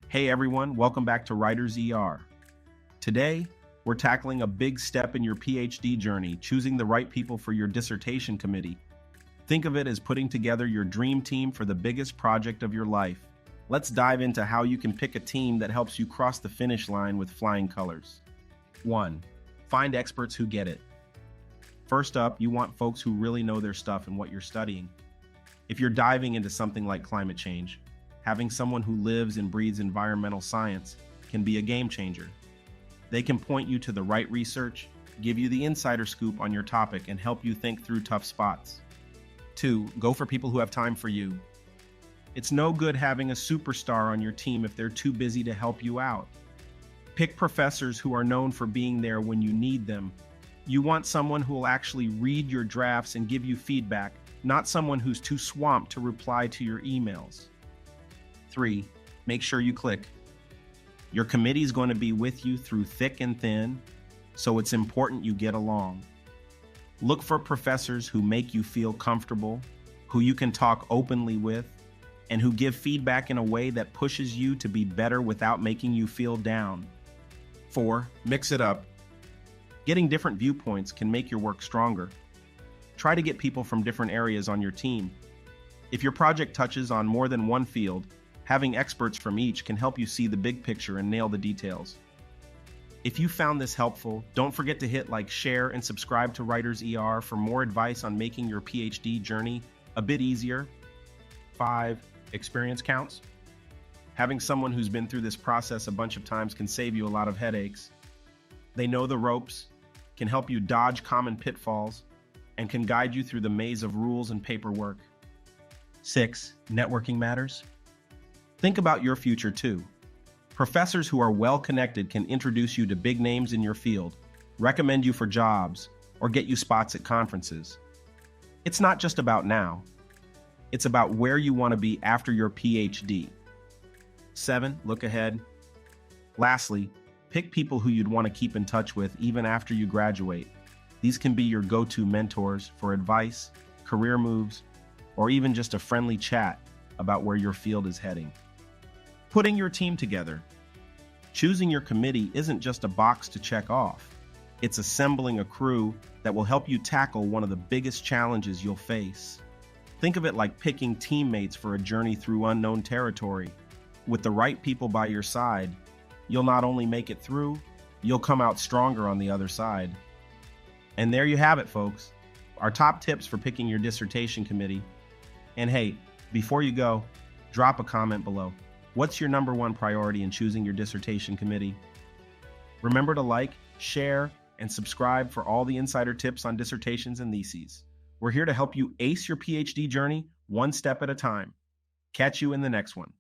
Hey everyone, welcome back to Writers ER. Today, we're tackling a big step in your PhD journey, choosing the right people for your dissertation committee. Think of it as putting together your dream team for the biggest project of your life. Let's dive into how you can pick a team that helps you cross the finish line with flying colors. 1. Find experts who get it. First up, you want folks who really know their stuff and what you're studying. If you're diving into something like climate change, having someone who lives and breathes environmental science can be a game changer. They can point you to the right research, give you the insider scoop on your topic, and help you think through tough spots. 2. Go for people who have time for you. It's no good having a superstar on your team if they're too busy to help you out. Pick professors who are known for being there when you need them. You want someone who will actually read your drafts and give you feedback, not someone who's too swamped to reply to your emails. 3. Make sure you click. Your committee is going to be with you through thick and thin, so it's important you get along. Look for professors who make you feel comfortable, who you can talk openly with, and who give feedback in a way that pushes you to be better without making you feel down. 4. Mix it up. Getting different viewpoints can make your work stronger. Try to get people from different areas on your team. If your project touches on more than one field, having experts from each can help you see the big picture and nail the details. If you found this helpful, don't forget to hit like, share, and subscribe to Writers ER for more advice on making your PhD journey a bit easier. 5. Experience counts. Having someone who's been through this process a bunch of times can save you a lot of headaches. They know the ropes, can help you dodge common pitfalls, and can guide you through the maze of rules and paperwork. 6. Networking matters. Think about your future too. Professors who are well connected can introduce you to big names in your field, recommend you for jobs, or get you spots at conferences. It's not just about now. It's about where you want to be after your PhD. 7. Look ahead. Lastly, pick people who you'd want to keep in touch with even after you graduate. These can be your go-to mentors for advice, career moves, or even just a friendly chat about where your field is heading. Putting your team together. Choosing your committee isn't just a box to check off. It's assembling a crew that will help you tackle one of the biggest challenges you'll face. Think of it like picking teammates for a journey through unknown territory. With the right people by your side, you'll not only make it through, you'll come out stronger on the other side. And there you have it, folks. Our top tips for picking your dissertation committee. And hey, before you go, drop a comment below. What's your number one priority in choosing your dissertation committee? Remember to like, share, and subscribe for all the insider tips on dissertations and theses. We're here to help you ace your PhD journey one step at a time. Catch you in the next one.